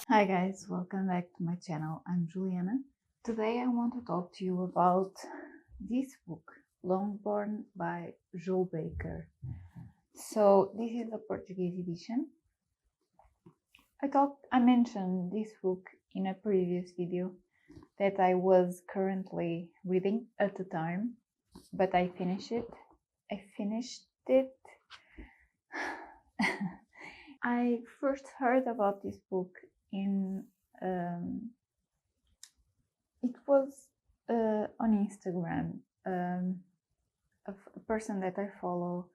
Hi guys, welcome back to my channel. I'm Juliana. Today I want to talk to you about this book, Longbourn by Joe Baker. So this is a Portuguese edition. I mentioned this book in a previous video that I was currently reading at the time, but I finished it. I first heard about this book it was on Instagram. A person that I follow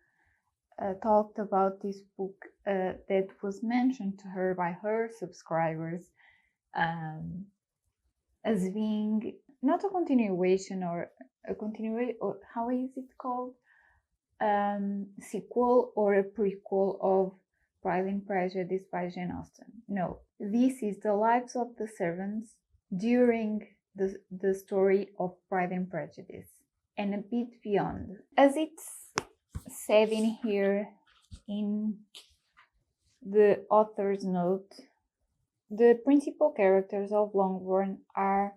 talked about this book that was mentioned to her by her subscribers as being not a continuation or how is it called? Sequel or a prequel of Pride and Prejudice by Jane Austen. No, this is the lives of the servants during the story of Pride and Prejudice and a bit beyond. As it's said in here in the author's note, the principal characters of Longbourn are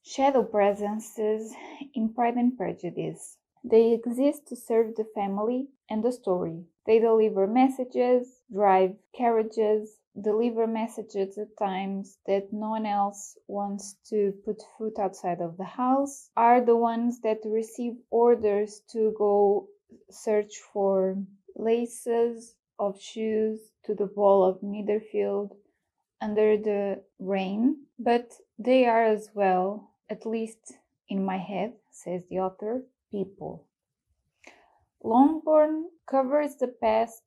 shadow presences in Pride and Prejudice. They exist to serve the family and the story. They deliver messages, drive carriages, deliver messages at times that no one else wants to put foot outside of the house, are the ones that receive orders to go search for laces of shoes to the ball of Netherfield under the rain, but they are as well, at least in my head, says the author, people. Longbourn covers the past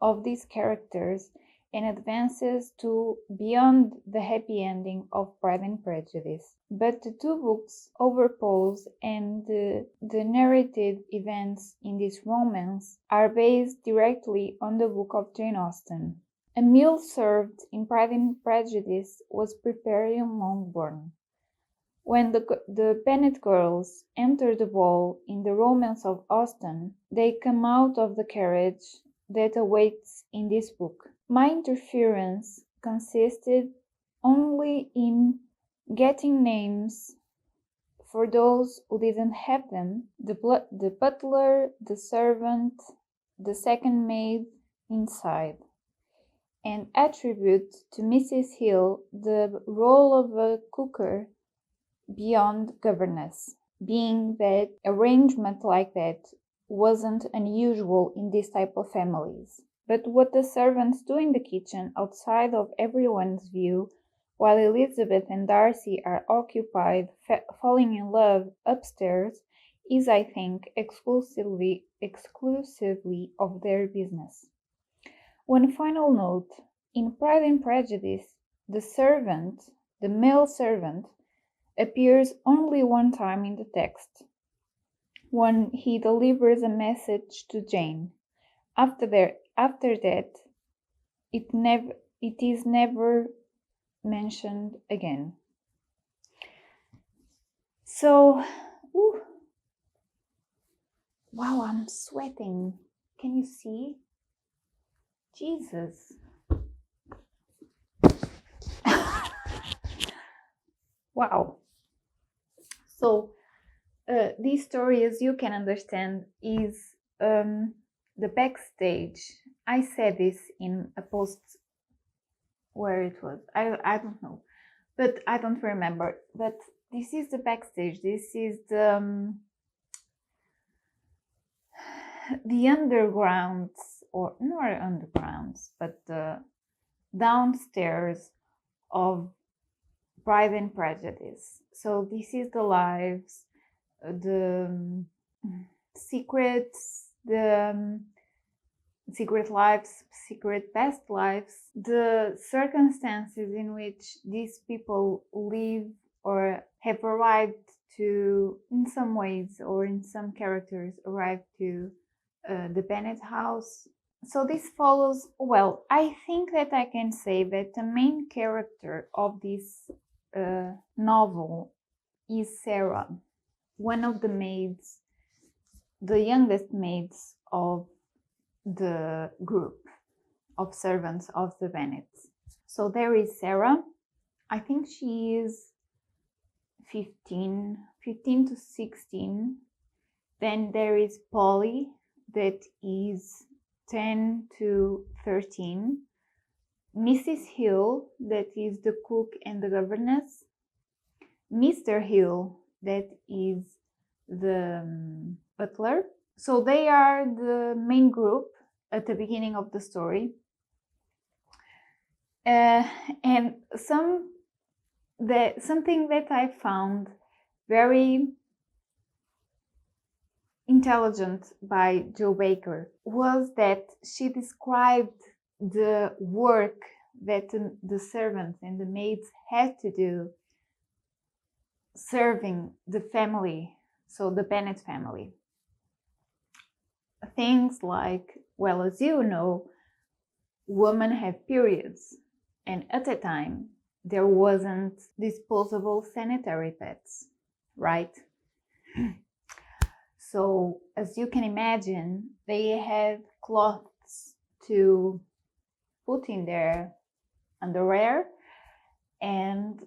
of these characters and advances to beyond the happy ending of Pride and Prejudice. But the two books overpose, and the narrated events in this romance are based directly on the book of Jane Austen. A meal served in Pride and Prejudice was prepared in Longbourn. When the Bennet girls enter the ball in the romance of Austen, they come out of the carriage that awaits in this book. My interference consisted only in getting names for those who didn't have them, the butler, the servant, the second maid inside, and attribute to Mrs. Hill the role of a cooker beyond governess, being that arrangement like that wasn't unusual in this type of families. But what the servants do in the kitchen outside of everyone's view, while Elizabeth and Darcy are occupied falling in love upstairs, is, I think, exclusively of their business. One final note, in Pride and Prejudice, the male servant, appears only one time in the text, when he delivers a message to Jane. After that, it is never mentioned again. So, wow, I'm sweating. Can you see? Jesus. Wow. So, this story, as you can understand, is the backstage. I said this in a post where it was. I don't know, but I don't remember. But this is the backstage. This is the undergrounds, or not undergrounds, but the downstairs of Pride and Prejudice. So this is the lives, the secrets, the secret lives, secret past lives, the circumstances in which these people live or have arrived to, in some ways or in some characters, arrived to the Bennet house. So this follows, well, I think that I can say that the main character of this novel is Sarah, one of the maids, the youngest maids of the group of servants of the Bennets. So there is Sarah. I think she is 15 to 16. Then there is Polly, that is 10 to 13. Mrs. Hill, that is the cook and the governess. Mr. Hill, that is the butler. So they are the main group at the beginning of the story. And something that I found very intelligent by Jo Baker was that she described the work that the servants and the maids had to do serving the family, so the Bennett family. Things like, well, as you know, women have periods, and at the time there wasn't disposable sanitary pads, right? So as you can imagine, they had cloths to put in their underwear, and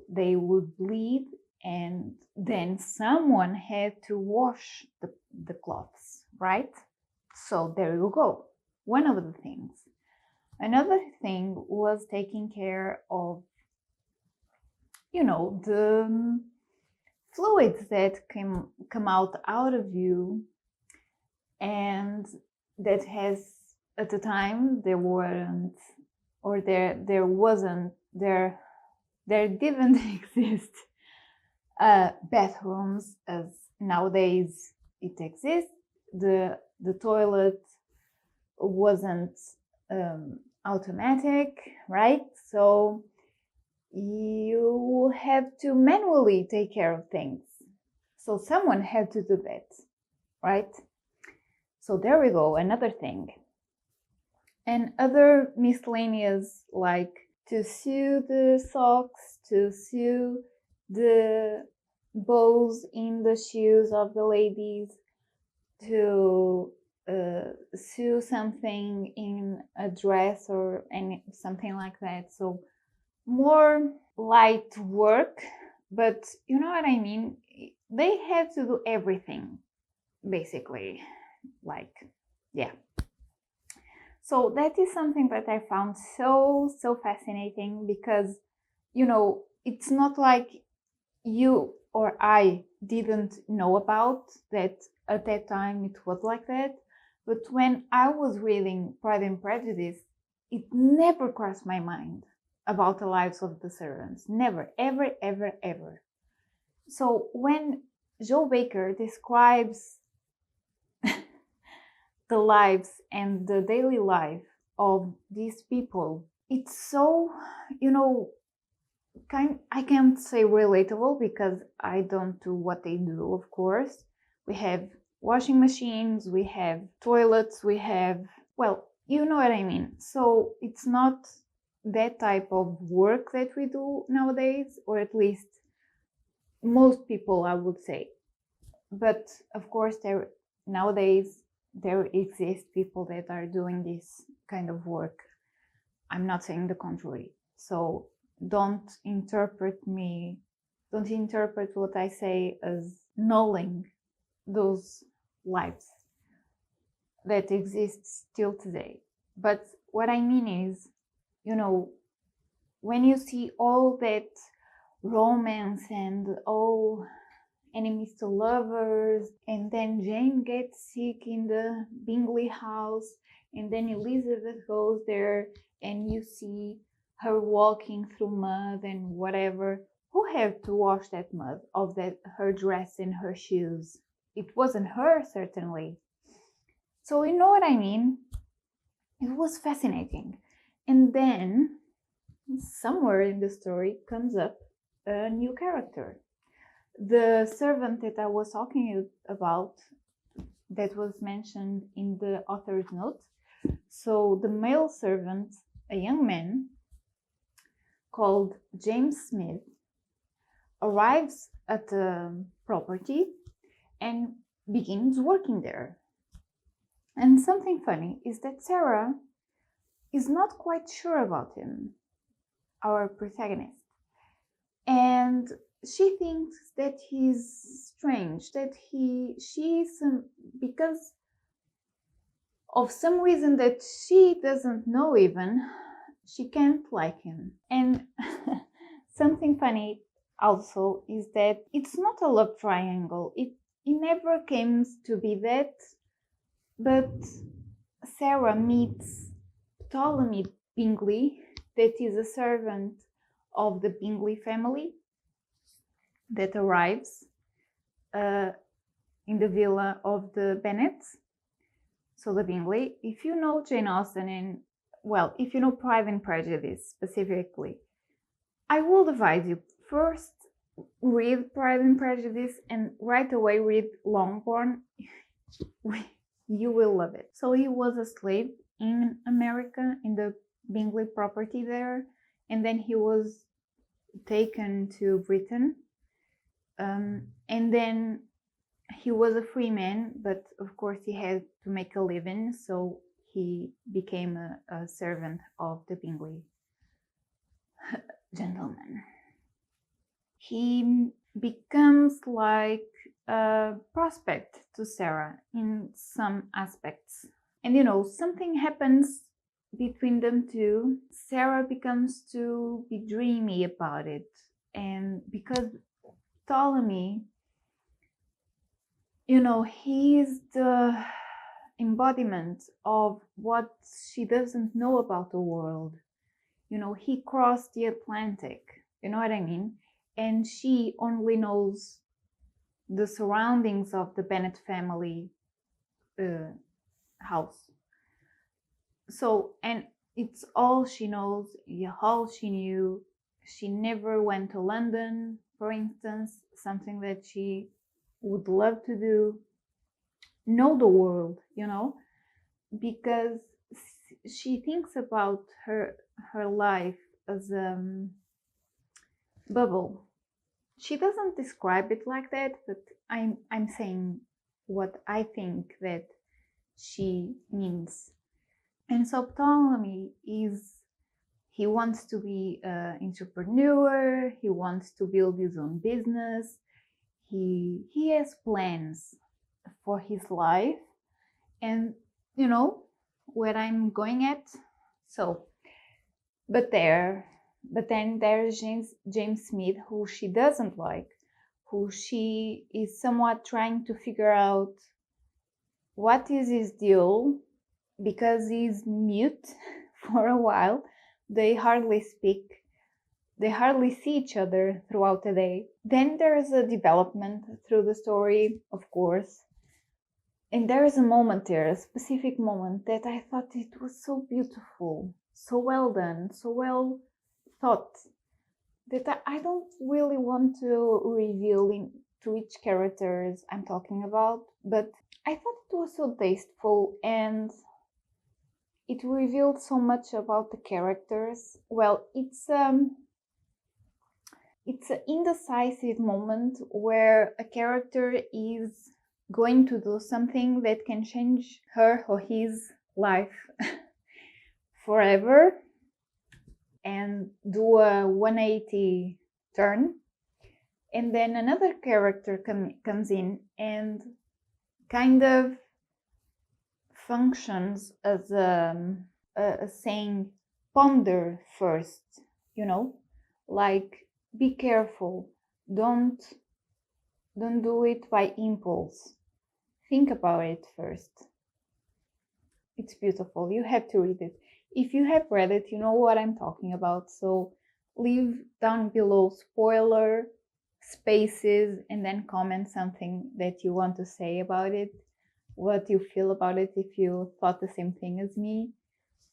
they would bleed, and then someone had to wash the cloths, right? So there you go, one of the things. Another thing was taking care of the fluids that come out of you, and that has, at the time, there didn't exist bathrooms as nowadays it exists. The toilet wasn't automatic, right? So you have to manually take care of things. So someone had to do that, right? So there we go, another thing. And other miscellaneous, like to sew the socks, to sew the bows in the shoes of the ladies, to sew something in a dress or something like that. So more light work, but you know what I mean? They had to do everything, basically. Like, yeah. So that is something that I found so fascinating, because it's not like you or I didn't know about that at that time it was like that. But when I was reading Pride and Prejudice, it never crossed my mind about the lives of the servants. Never, ever, ever, ever. So when Jo Baker describes the lives and the daily life of these people, it's so, I can't say relatable, because I don't do what they do, of course. We have washing machines, we have toilets, we have, well, you know what I mean. So it's not that type of work that we do nowadays, or at least most people, I would say. But of course, nowadays there exist people that are doing this kind of work. I'm not saying the contrary. So don't interpret what I say as nulling those lives that exist still today. But what I mean is, when you see all that romance and enemies to lovers, and then Jane gets sick in the Bingley house, and then Elizabeth goes there, and you see her walking through mud and whatever. Who had to wash that mud of her dress and her shoes? It wasn't her, certainly. So you know what I mean? It was fascinating. And then somewhere in the story comes up a new character. The servant that I was talking about, that was mentioned in the author's note. So the male servant, a young man called James Smith, arrives at the property and begins working there. And something funny is that Sarah is not quite sure about him, our protagonist. And she thinks that he's strange, that she's because of some reason that she doesn't know even, she can't like him. And something funny also is that it's not a love triangle. It never came to be that, but Sarah meets Ptolemy Bingley, that is a servant of the Bingley family that arrives in the villa of the Bennets. So the Bingley, if you know Jane Austen and, well, if you know Pride and Prejudice specifically, I will advise you first read Pride and Prejudice and right away read Longbourn. You will love it. So he was a slave in America, in the Bingley property there, and then he was taken to Britain, and then he was a free man, but of course he had to make a living, so he became a servant of the Bingley gentleman. He becomes like a prospect to Sarah in some aspects. And you know, something happens between them two. Sarah becomes to be dreamy about it. And because Ptolemy, you know, he's the embodiment of what she doesn't know about the world. You know, he crossed the Atlantic, you know what I mean? And she only knows the surroundings of the Bennet family house. So, and it's all she knows, all she knew. She never went to London, for instance, something that she would love to do. Know the world, you know, because she thinks about her life as a bubble. She doesn't describe it like that, but I'm saying what I think that she means. And so Ptolemy he wants to be an entrepreneur, he wants to build his own business, he has plans for his life, and you know where I'm going at. So, but then there's James Smith, who she doesn't like, who she is somewhat trying to figure out what is his deal, because he's mute for a while. They hardly speak. They hardly see each other throughout the day. Then there's a development through the story, of course. And there is a moment there, a specific moment, that I thought it was so beautiful, so well done, so well thought, that I don't really want to reveal to which characters I'm talking about, but I thought it was so tasteful and it revealed so much about the characters. Well, it's an indecisive moment where a character is going to do something that can change her or his life forever and do a 180 turn. And then another character comes in and kind of functions as a saying, ponder first, you know, like be careful, don't do it by impulse, think about it first. It's beautiful. You have to read it. If you have read it, you know what I'm talking about, so leave down below spoiler spaces and then comment something that you want to say about it, what you feel about it, if you thought the same thing as me.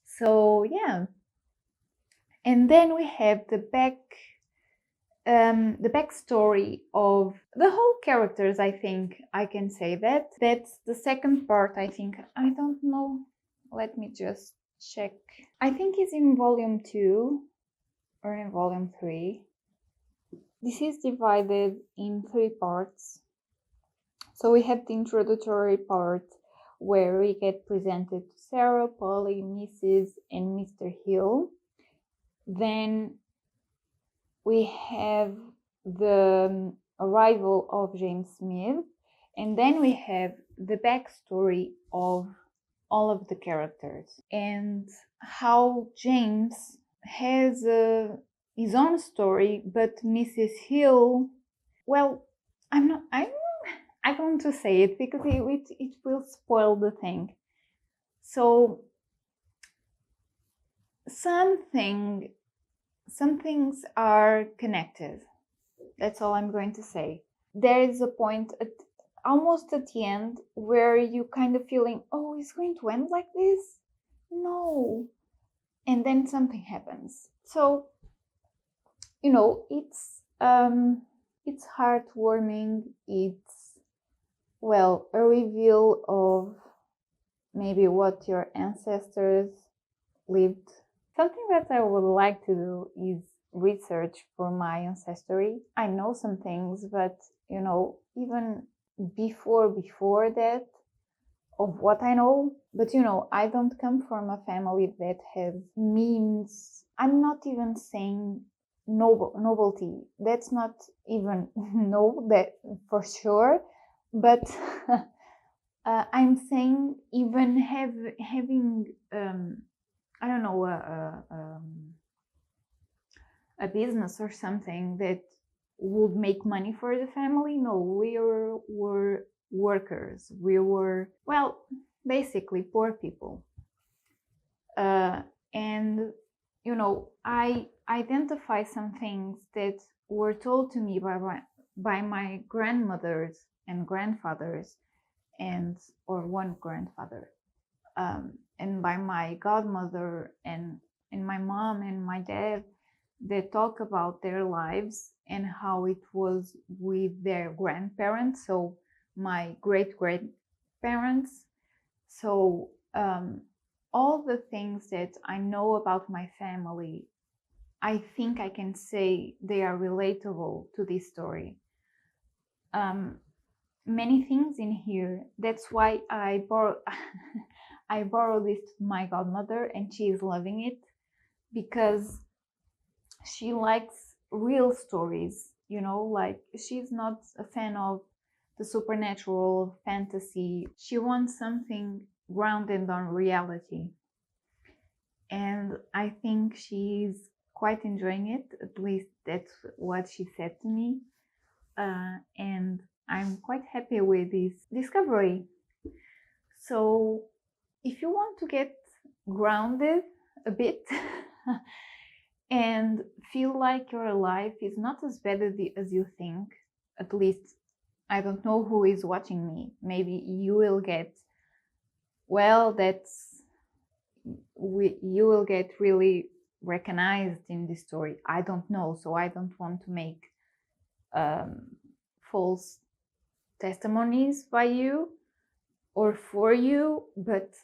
So yeah, and then we have the backstory of the whole characters. I think I can say that's the second part. I think, I don't know, let me just check. I think it's in volume 2 or in volume 3. This is divided in 3 parts. So we have the introductory part where we get presented to Sarah, Polly, Mrs. and Mr. Hill. Then we have the arrival of James Smith, and then we have the backstory of all of the characters and how James has his own story, but Mrs. Hill, well, I don't want to say it because it will spoil the thing. So some things are connected. That's all I'm going to say. There is a point almost at the end where you kind of feeling, oh, it's going to end like this? No. And then something happens. So, it's heartwarming. It's, well, a reveal of maybe what your ancestors lived. Something that I would like to do is research for my ancestry. I know some things, but even before that, of what I know, but I don't come from a family that has means. I'm not even saying novelty. That's not even that for sure, but I'm saying even having I don't know, a business or something that would make money for the family. No, we were workers. We were, well, basically poor people. And I identify some things that were told to me by my grandmothers and grandfathers, or one grandfather, and by my godmother and my mom and my dad, that talk about their lives and how it was with their grandparents, so my great-grandparents. So all the things that I know about my family, I think I can say they are relatable to this story. Many things in here. That's why I borrowed this to my godmother, and she is loving it because she likes real stories. Like, she's not a fan of the supernatural fantasy. She wants something grounded on reality, and I think she's quite enjoying it. At least that's what she said to me, and I'm quite happy with this discovery. So if you want to get grounded a bit and feel like your life is not as bad as you think, at least, I don't know who is watching me, maybe you will get, well, you will get really recognized in this story. I don't know, so I don't want to make false testimonies by you or for you, but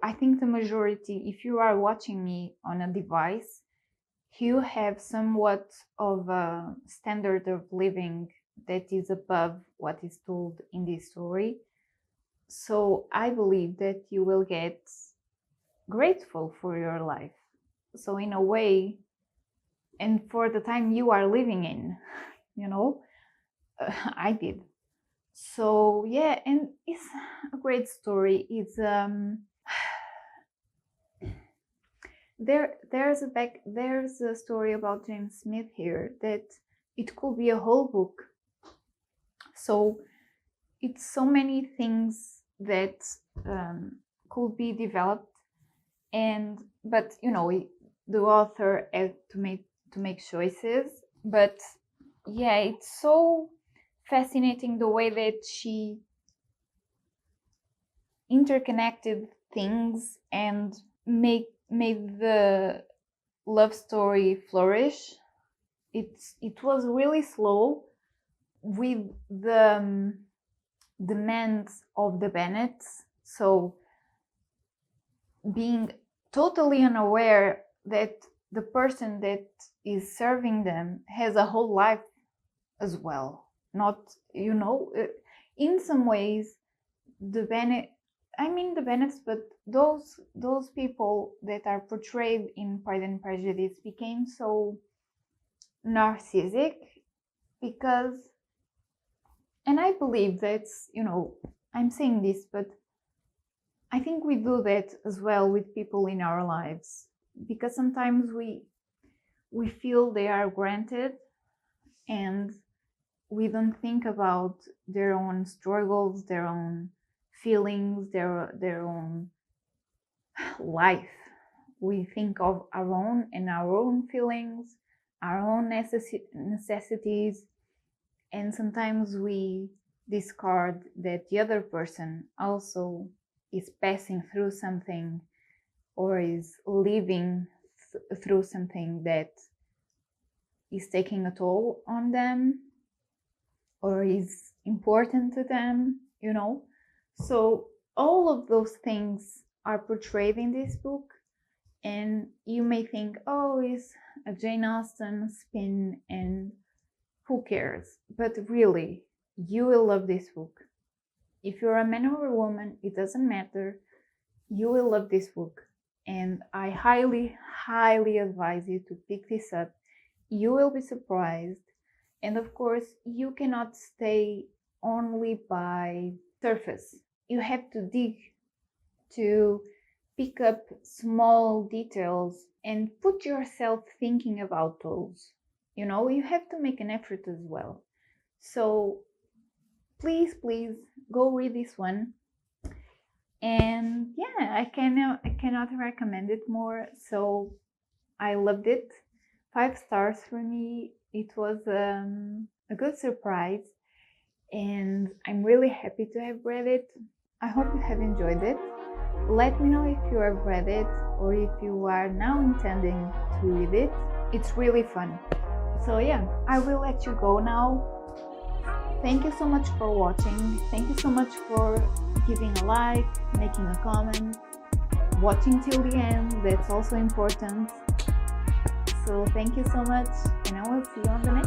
I think the majority, if you are watching me on a device, you have somewhat of a standard of living that is above what is told in this story. So I believe that you will get grateful for your life. So in a way, and for the time you are living in, I did. So yeah, and it's a great story. It's there's a story about James Smith here that it could be a whole book. So it's so many things that could be developed, but the author had to make choices. But yeah, it's so fascinating the way that she interconnected things and made the love story flourish. It was really slow with the demands of the Bennets, so being totally unaware that the person that is serving them has a whole life as well. Not, in some ways, the Bennett I mean the Bennets, but those people that are portrayed in Pride and Prejudice became so narcissistic because, and I believe that's, I'm saying this, but I think we do that as well with people in our lives, because sometimes we feel they are granted and we don't think about their own struggles, their own feelings, their own life. We think of our own and our own feelings, our own necessities, and sometimes we discard that the other person also is passing through something or is living through something that is taking a toll on them or is important to them, So all of those things are portrayed in this book, and you may think, oh, it's a Jane Austen spin and who cares? But really, you will love this book. If you're a man or a woman, it doesn't matter. You will love this book. And I highly, highly advise you to pick this up. You will be surprised. And of course, you cannot stay only by surface. You have to dig to pick up small details and put yourself thinking about those. You have to make an effort as well. So please go read this one. And yeah, I cannot recommend it more. So I loved it. 5 stars for me. It was a good surprise, and I'm really happy to have read it. I hope you have enjoyed it. Let me know if you have read it or if you are now intending to read it. It's really fun. So yeah, I will let you go now. Thank you so much for watching. Thank you so much for giving a like, making a comment, watching till the end. That's also important. So thank you so much, and I will see you on the next